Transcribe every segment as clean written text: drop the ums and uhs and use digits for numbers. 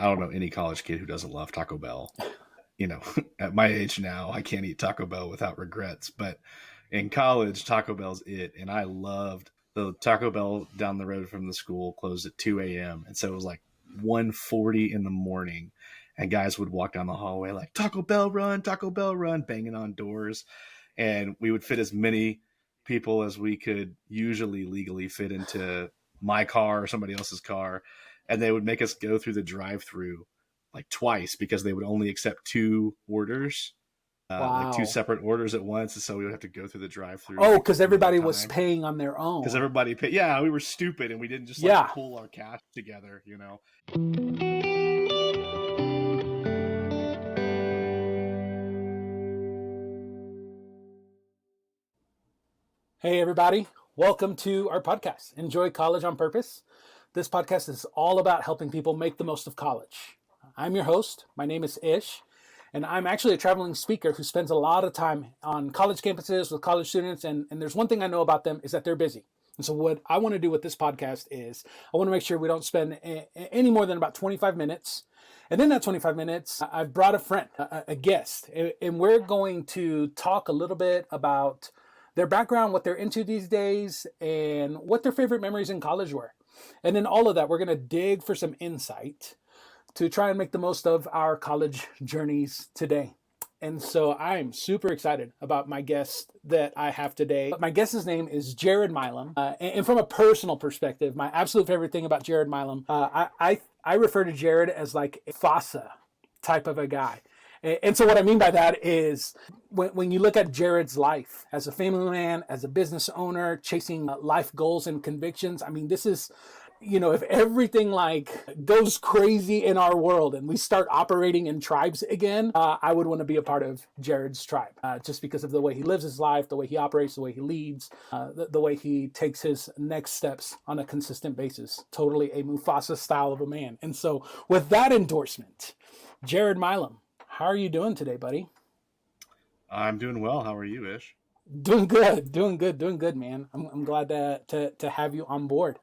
I don't know any college kid who doesn't love Taco Bell. At my age now, I can't eat Taco Bell without regrets. But in college, Taco Bell's it. And I loved the Taco Bell down the road from the school closed at 2 a.m. And so it was like 1:40 in the morning. And guys would walk down the hallway like, Taco Bell run, banging on doors. And we would fit as many people as we could usually legally fit into my car or somebody else's car. And they would make us go through the drive-through like twice because they would only accept two orders, like two Wow. separate orders at once. And so we would have to go through the drive-through. Oh, like because 3 at a everybody was time. paying on their own. Because everybody paid. Yeah, we were stupid and we didn't just Yeah. pull our cash together, Hey, everybody. Welcome to our podcast, Enjoy College on Purpose. This podcast is all about helping people make the most of college. I'm your host. My name is Ish, and I'm actually a traveling speaker who spends a lot of time on college campuses with college students. And there's one thing I know about them is that they're busy. And so what I want to do with this podcast is I want to make sure we don't spend any more than about 25 minutes. And in that 25 minutes, I've brought a friend, a guest, and we're going to talk a little bit about their background, what they're into these days, and what their favorite memories in college were. And in all of that, we're going to dig for some insight to try and make the most of our college journeys today. And so I'm super excited about my guest that I have today. My guest's name is Jared Milam. And from a personal perspective, my absolute favorite thing about Jared Milam, I refer to Jared as like a FASA type of a guy. And so what I mean by that is when you look at Jared's life as a family man, as a business owner, chasing life goals and convictions, I mean, this is, if everything goes crazy in our world and we start operating in tribes again, I would want to be a part of Jared's tribe, just because of the way he lives his life, the way he operates, the way he leads, the way he takes his next steps on a consistent basis. Totally a Mufasa style of a man. And so with that endorsement, Jared Milam, how are you doing today, buddy? I'm doing well. How are you, Ish? Doing good, man. I'm glad to have you on board.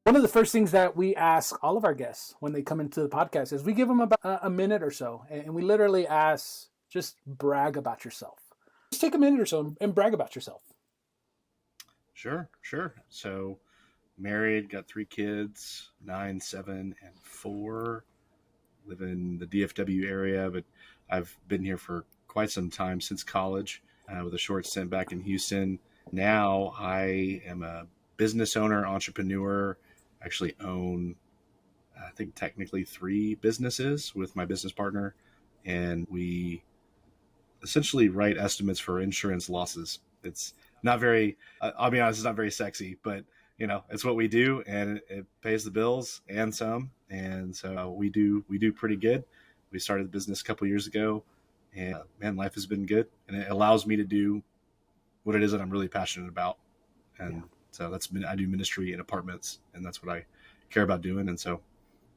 One of the first things that we ask all of our guests when they come into the podcast is we give them about a minute or so, and we literally ask, just brag about yourself. Just take a minute or so and brag about yourself. Sure. So married, got 3 kids, 9, 7, and 4. Live in the DFW area, but I've been here for quite some time since college, with a short stint back in Houston. Now I am a business owner, entrepreneur. Actually own, I think technically 3 businesses with my business partner, and we essentially write estimates for insurance losses. It's not very, I'll be honest, it's not very sexy, but it's what we do, and it pays the bills and some. And so we do pretty good. We started the business a couple years ago, and man, life has been good, and it allows me to do what it is that I'm really passionate about. And so I do ministry in apartments, and that's what I care about doing. And so,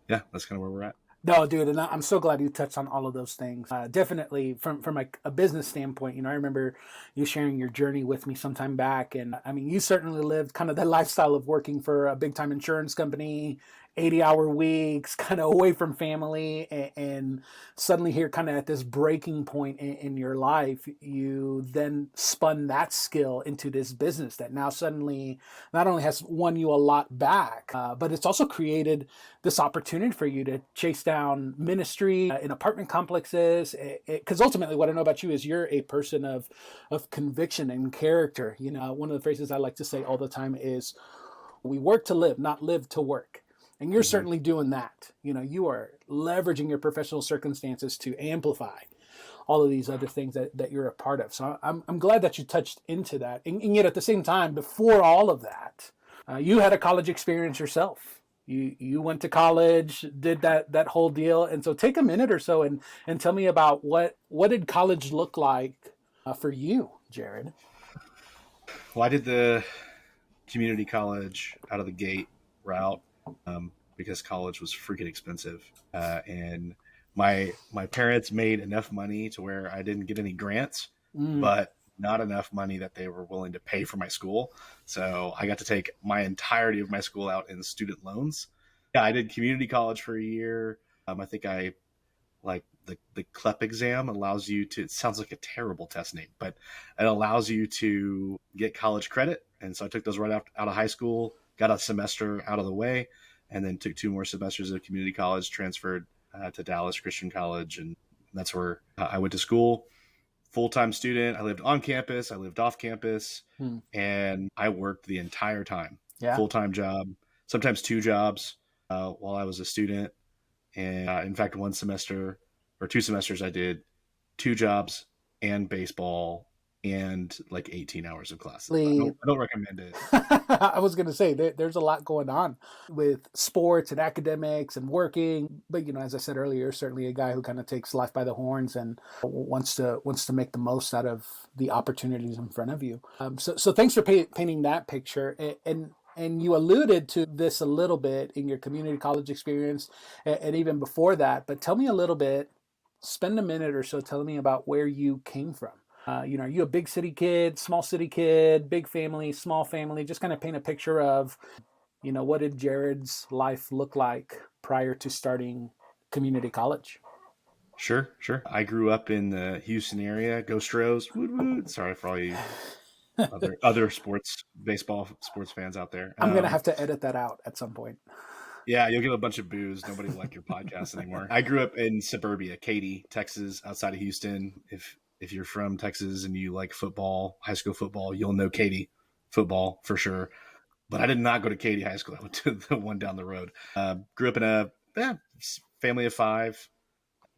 yeah, that's kind of where we're at. No, dude, and I'm so glad you touched on all of those things. Definitely, from like a business standpoint, I remember you sharing your journey with me sometime back, and I mean, you certainly lived kind of the lifestyle of working for a big time insurance company, 80-hour weeks, kind of away from family, and suddenly here, kind of at this breaking point in your life, you then spun that skill into this business that now suddenly not only has won you a lot back, but it's also created this opportunity for you to chase down ministry in apartment complexes. Because ultimately, what I know about you is you're a person of conviction and character. One of the phrases I like to say all the time is, "We work to live, not live to work." And you're certainly doing that. You are leveraging your professional circumstances to amplify all of these other things that you're a part of. So I'm glad that you touched into that. And yet at the same time, before all of that, you had a college experience yourself. You went to college, did that whole deal. And so take a minute or so and tell me about what did college look like for you, Jared? Well, I did the community college out of the gate route, because college was freaking expensive. And my parents made enough money to where I didn't get any grants, but not enough money that they were willing to pay for my school. So I got to take my entirety of my school out in student loans. Yeah, I did community college for a year. I think I like the CLEP exam allows you to, it sounds like a terrible test name, but it allows you to get college credit. And so I took those right out of high school, got a semester out of the way, and then took 2 more semesters of community college, transferred to Dallas Christian College. And that's where I went to school. Full-time student. I lived on campus. I lived off campus. And I worked the entire time. Yeah. Full-time job, sometimes 2 jobs while I was a student. And in fact, 1 semester or 2 semesters, I did 2 jobs and baseball and like 18 hours of classes. I don't recommend it. I was going to say there's a lot going on with sports and academics and working. But, you know, as I said earlier, you're certainly a guy who kind of takes life by the horns and wants to make the most out of the opportunities in front of you. So thanks for painting that picture. And you alluded to this a little bit in your community college experience and even before that. But tell me a little bit, spend a minute or so telling me about where you came from. You know, are you a big city kid, small city kid, big family, small family? Just kind of paint a picture of, you know, what did Jared's life look like prior to starting community college? Sure. I grew up in the Houston area. Go Stros. Woot woot. Sorry for all you other baseball sports fans out there. I'm going to have to edit that out at some point. Yeah, you'll get a bunch of boos. Nobody will like your podcast anymore. I grew up in suburbia, Katy, Texas, outside of Houston. If you're from Texas and you like football, high school football, you'll know Katy football for sure. But I did not go to Katy High School. I went to the one down the road. Grew up in a family of 5,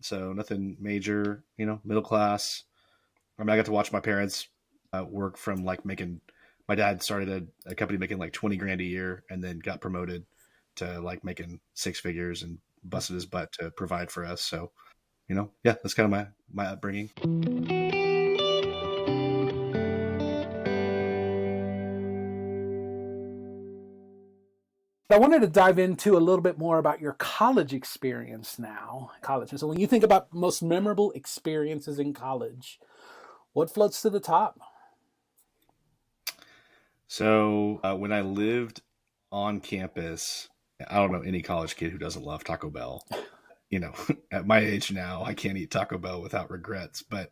so nothing major, you know, middle class. I mean, I got to watch my parents work from like making. My dad started a company making like 20 grand a year, and then got promoted to like making 6 figures and busted his butt to provide for us. So, you know, yeah, that's kind of my upbringing. I wanted to dive into a little bit more about your college experience now. College. And so when you think about most memorable experiences in college, what floats to the top? So when I lived on campus, I don't know any college kid who doesn't love Taco Bell. You know, at my age now, I can't eat Taco Bell without regrets. But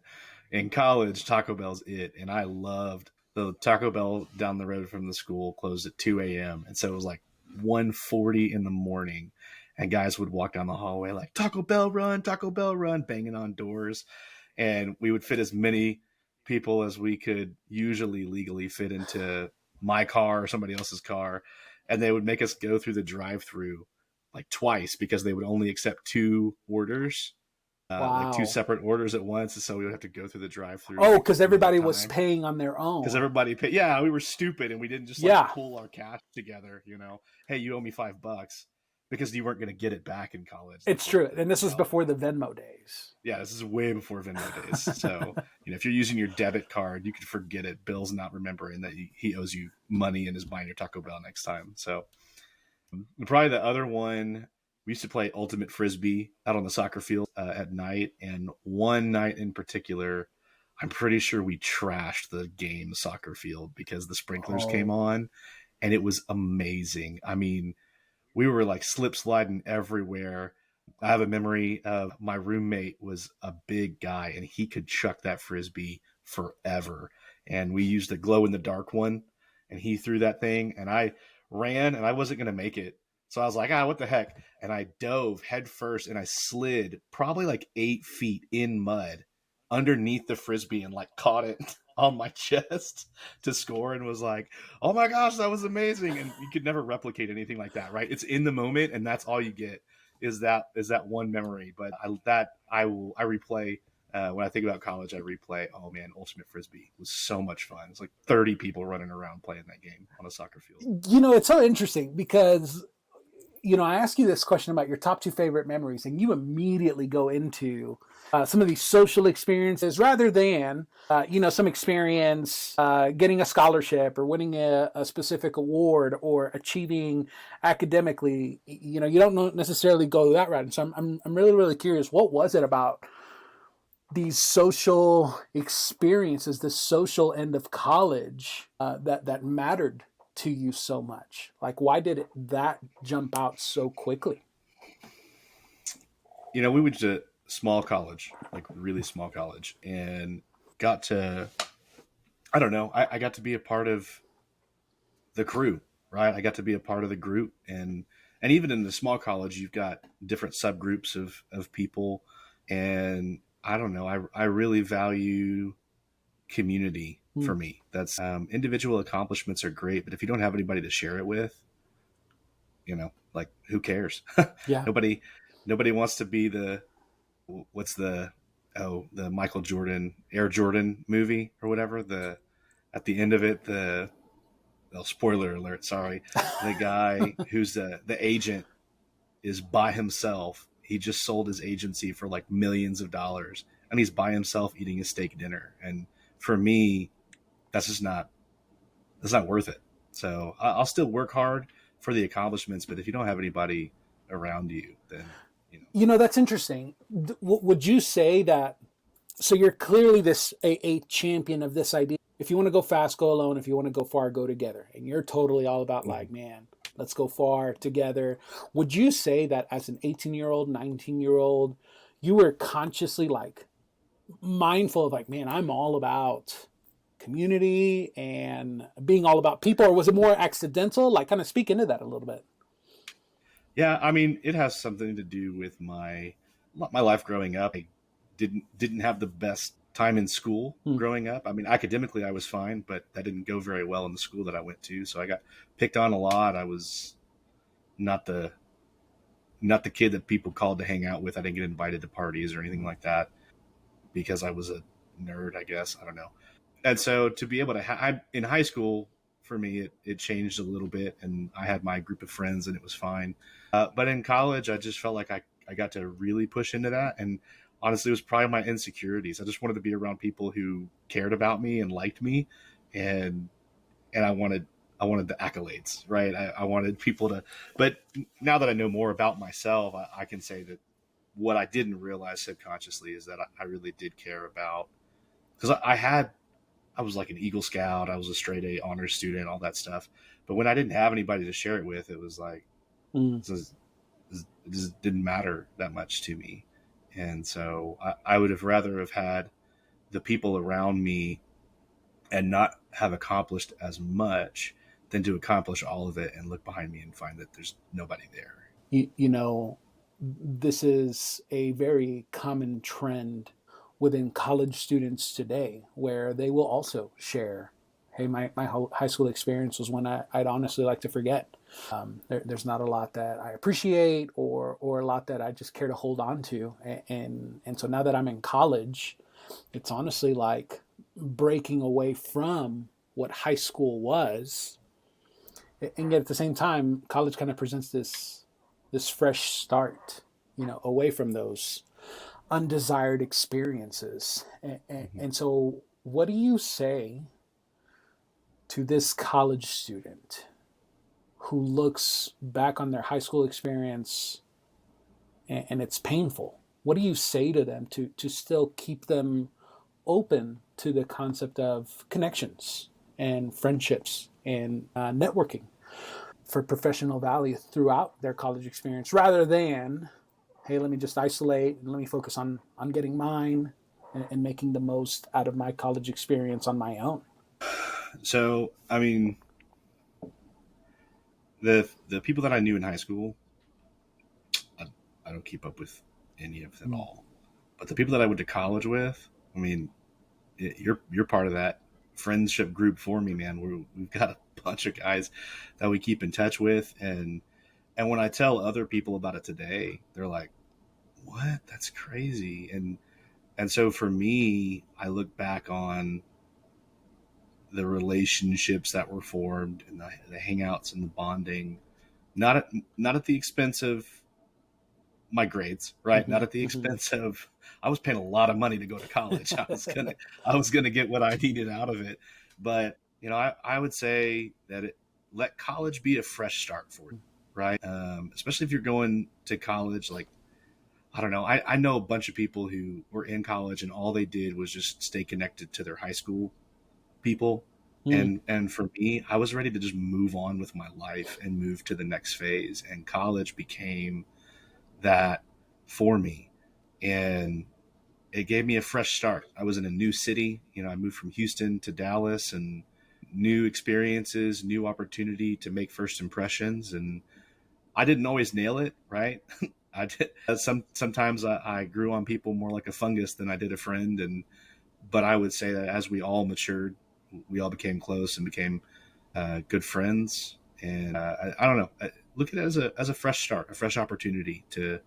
in college, Taco Bell's it. And I loved the Taco Bell down the road from the school closed at 2 a.m. And so it was like 1:40 in the morning. And guys would walk down the hallway like, Taco Bell run, banging on doors. And we would fit as many people as we could usually legally fit into my car or somebody else's car. And they would make us go through the drive-through like twice because they would only accept 2 orders, Wow. like 2 separate orders at once. And so we would have to go through the drive-through. Oh, because everybody was paying on their own. Because everybody paid. Yeah, we were stupid and we didn't just like pull our cash together, you know. Hey, you owe me $5 because you weren't going to get it back in college. It's true. And this was before the Venmo days. Yeah, this is way before Venmo days. So, you know, if you're using your debit card, you could forget it. Bill's not remembering that he owes you money and is buying your Taco Bell next time. So probably the other one, we used to play ultimate Frisbee out on the soccer field at night. And one night in particular, I'm pretty sure we trashed the game soccer field because the sprinklers came on, and it was amazing. I mean, we were like slip sliding everywhere. I have a memory of my roommate was a big guy and he could chuck that Frisbee forever. And we used the glow in the dark one, and he threw that thing, and I ran and I wasn't going to make it. So I was like, what the heck? And I dove head first and I slid probably like 8 feet in mud underneath the Frisbee and like caught it on my chest to score, and was like, oh my gosh, that was amazing. And you could never replicate anything like that, right? It's in the moment, and that's all you get is that one memory. But I replay when I think about college. I replay, oh man, ultimate Frisbee was so much fun. It's like 30 people running around playing that game on a soccer field. You know, it's so interesting because, you know, I ask you this question about your top 2 favorite memories, and you immediately go into some of these social experiences rather than, you know, some experience getting a scholarship or winning a specific award or achieving academically. You know, you don't necessarily go that route. And so I'm really, really curious, what was it about these social experiences, the social end of college, that mattered to you so much? Like, why did that jump out so quickly? We went to small college, like really small college, and got to, I don't know, I got to be a part of the crew, right? I got to be a part of the group, and even in the small college, you've got different subgroups of people, and I don't know, I really value community. Hmm. For me, that's individual accomplishments are great, but if you don't have anybody to share it with, like who cares? Yeah. nobody nobody wants to be the what's the Michael Jordan Air Jordan movie or whatever, the at the end of it, the spoiler alert, sorry, the guy who's the agent is by himself. He just sold his agency for like millions of dollars, and he's by himself eating a steak dinner. And for me, that's just not that's not worth it. So I'll still work hard for the accomplishments, but if you don't have anybody around you, then you know. That's interesting. Would you say that? So you're clearly a champion of this idea. If you want to go fast, go alone. If you want to go far, go together. And you're totally all about, like, Mhm. man, let's go far together. Would you say that as an 18-year-old, 19-year-old, you were consciously like mindful of, like, man, I'm all about community and being all about people, or was it more accidental? Like, kind of speak into that a little bit. Yeah, I mean, it has something to do with my life growing up. I didn't have the best time in school Hmm. growing up. I mean, academically I was fine, but that didn't go very well in the school that I went to. So I got picked on a lot. I was not the not the kid that people called to hang out with. I didn't get invited to parties or anything like that because I was a nerd, I guess. I don't know. And so to be able to in high school, for me it changed a little bit, and I had my group of friends and it was fine. But in college, I just felt like I got to really push into that, and honestly it was probably my insecurities. I just wanted to be around people who cared about me and liked me, and and I wanted the accolades, right? I wanted people to. But now that I know more about myself, I can say that what I didn't realize subconsciously is that I really did care about, because I was like an Eagle Scout. I was a straight A honors student, all that stuff. But when I didn't have anybody to share it with, it was like Hmm. it just didn't matter that much to me. And so I would have rather have had the people around me and not have accomplished as much than to accomplish all of it and look behind me and find that there's nobody there. You know, this is a very common trend within college students today, where they will also share, hey, my high school experience was one I'd honestly like to forget. There's not a lot that I appreciate, or a lot that I just care to hold on to. And so now that I'm in college, it's honestly like breaking away from what high school was, and yet at the same time, college kind of presents this fresh start, away from those undesired experiences. And, Mm-hmm. and so, what do you say to this college student who looks back on their high school experience, and it's painful? What do you say to them to still keep them open to the concept of connections and friendships and networking for professional value throughout their college experience, rather than, hey, let me just isolate and let me focus on getting mine, and making the most out of my college experience on my own? So I mean, the people that I knew in high school, I, I don't keep up with any of them Mm. all. But the people that I went to college with, I mean, you're part of that friendship group for me, man. We've got a bunch of guys that we keep in touch with, and when I tell other people about it today, they're like, "What? That's crazy!" And so for me, I look back on the relationships that were formed and the hangouts and the bonding, not at not at the expense of my grades, right? Mm-hmm. Not at the Mm-hmm. expense of, I was paying a lot of money to go to college. I was gonna get what I needed out of it. But I would say that let college be a fresh start for you, right? Especially if you're going to college. Like I don't know. I know a bunch of people who were in college and all they did was just stay connected to their high school people. Mm, And for me, I was ready to just move on with my life and move to the next phase. And college became that for me. And it gave me a fresh start. I was in a new city. I moved from Houston to Dallas, and new experiences, new opportunity to make first impressions. And I didn't always nail it, right? I did. Sometimes I grew on people more like a fungus than I did a friend. But I would say that as we all matured, we all became close and became good friends. And I don't know. Look at it as a fresh start, a fresh opportunity to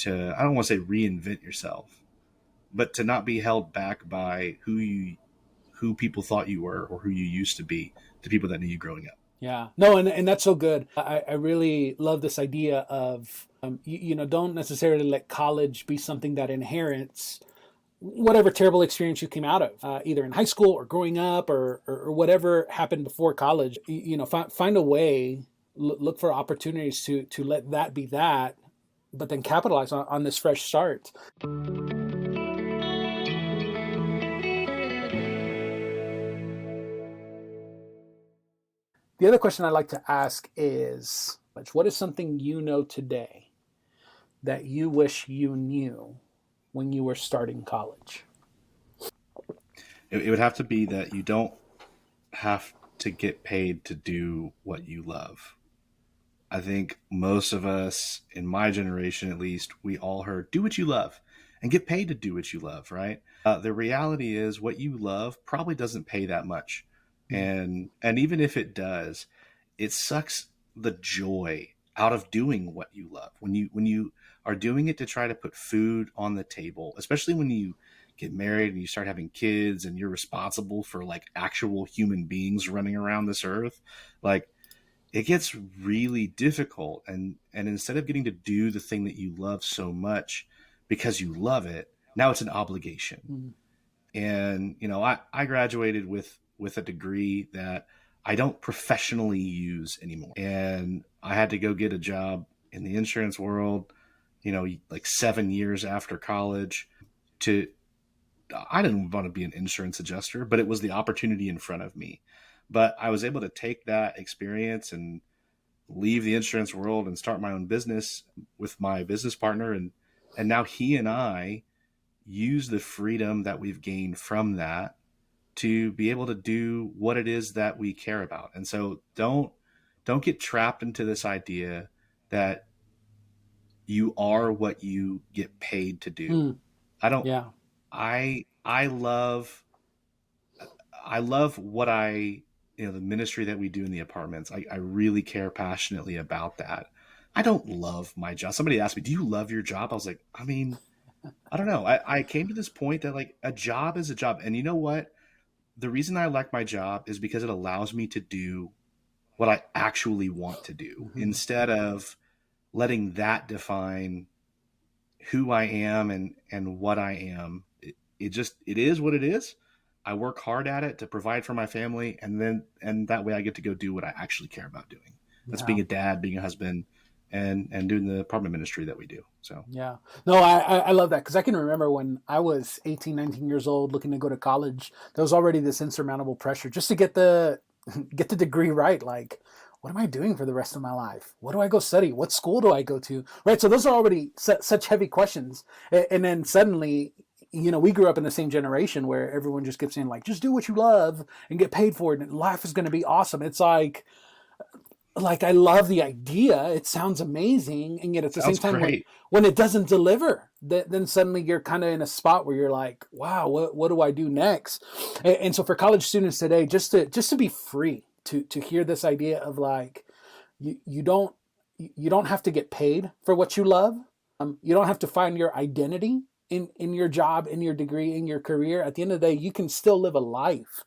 I don't want to say reinvent yourself, but to not be held back by who people thought you were or who you used to be, the people that knew you growing up. yeah. No, and that's so good. I really love this idea of, don't necessarily let college be something that inherits whatever terrible experience you came out of, either in high school or growing up or whatever happened before college. Find a way, look for opportunities to let that be that, but then capitalize on this fresh start. The other question I like to ask is, what is something you know today that you wish you knew when you were starting college? It would have to be that you don't have to get paid to do what you love. I think most of us, in my generation at least, we all heard do what you love and get paid to do what you love, right? The reality is what you love probably doesn't pay that much. And even if it does, it sucks the joy out of doing what you love. When you are doing it to try to put food on the table, especially when you get married and you start having kids and you're responsible for like actual human beings running around this earth, like it gets really difficult. And instead of getting to do the thing that you love so much because you love it, now it's an obligation. Mm. And I graduated with a degree that I don't professionally use anymore, and I had to go get a job in the insurance world, like 7 years after college. To I didn't want to be an insurance adjuster, but it was the opportunity in front of me. But I was able to take that experience and leave the insurance world and start my own business with my business partner. And now he and I use the freedom that we've gained from that to be able to do what it is that we care about. And so don't get trapped into this idea that you are what you get paid to do. Mm. I don't Yeah. I love what the ministry that we do in the apartments. I really care passionately about that. I don't love my job. Somebody asked me, do you love your job? I was like, I mean, I don't know. I came to this point that like a job is a job. And you know what? The reason I like my job is because it allows me to do what I actually want to do Mm-hmm. instead of letting that define who I am and what I am. It is what it is. I work hard at it to provide for my family, and that way I get to go do what I actually care about doing. That's Yeah. being a dad, being a husband, and doing the apartment ministry that we do. So Yeah. No, I love that because I can remember when I was 18, 19 years old looking to go to college, there was already this insurmountable pressure just to get the get the degree right. Like, what am I doing for the rest of my life? What do I go study? What school do I go to? Right. So those are already such heavy questions. And then suddenly, we grew up in the same generation where everyone just kept saying, like, just do what you love and get paid for it, and life is going to be awesome. It's like I love the idea. It sounds amazing, and yet at the same sounds time, when great. when it doesn't deliver, then suddenly you're kind of in a spot where you're like, wow, what do I do next? And so for college students today, just to be free to hear this idea of like you don't have to get paid for what you love. You don't have to find your identity in your job, in your degree, in your career. At the end of the day, you can still live a life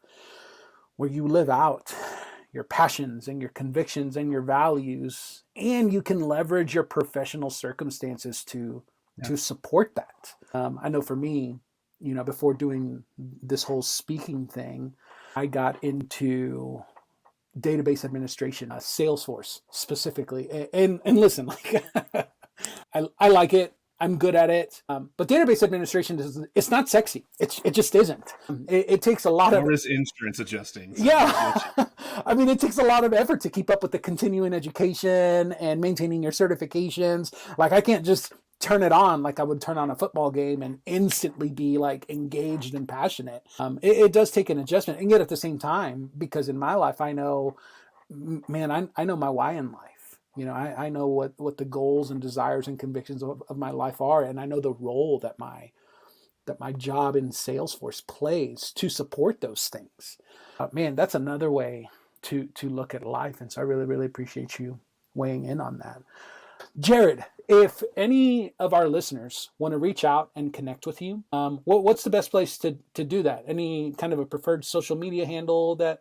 where you live out your passions and your convictions and your values, and you can leverage your professional circumstances Yeah. to support that. I know for me, before doing this whole speaking thing, I got into database administration, Salesforce specifically. And listen, like I like it. I'm good at it. But database administration it's not sexy. It just isn't. It takes a lot of. Nor is insurance adjusting. So Yeah. I mean, it takes a lot of effort to keep up with the continuing education and maintaining your certifications. Like, I can't just turn it on like I would turn on a football game and instantly be like engaged and passionate. It does take an adjustment. And yet at the same time, because in my life, I know, man, I know my why in life. You know, I know what the goals and desires and convictions of my life are. And I know the role that my job in Salesforce plays to support those things. Man, that's another way to look at life. And so I really, really appreciate you weighing in on that. Jared, if any of our listeners want to reach out and connect with you, what's the best place to do that? Any kind of a preferred social media handle that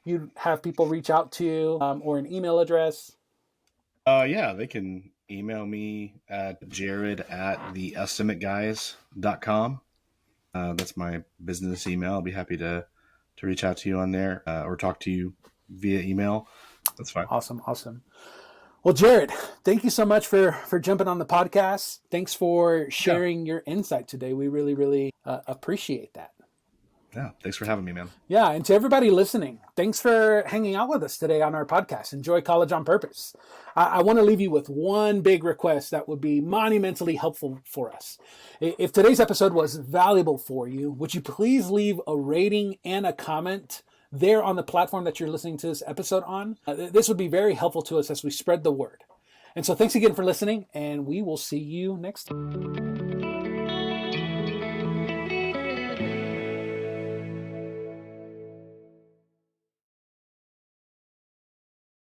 you have people reach out to, or an email address? Yeah, they can email me at jared@theestimateguys.com. That's my business email. I'll be happy to reach out to you on there, or talk to you via email. That's fine. Awesome. Well, Jared, thank you so much for jumping on the podcast. Thanks for sharing your insight today. We really, really appreciate that. Yeah, thanks for having me, man. Yeah, and to everybody listening, thanks for hanging out with us today on our podcast. Enjoy College on Purpose. I want to leave you with one big request that would be monumentally helpful for us. If today's episode was valuable for you, would you please leave a rating and a comment there on the platform that you're listening to this episode on? This would be very helpful to us as we spread the word. And so thanks again for listening, and we will see you next time.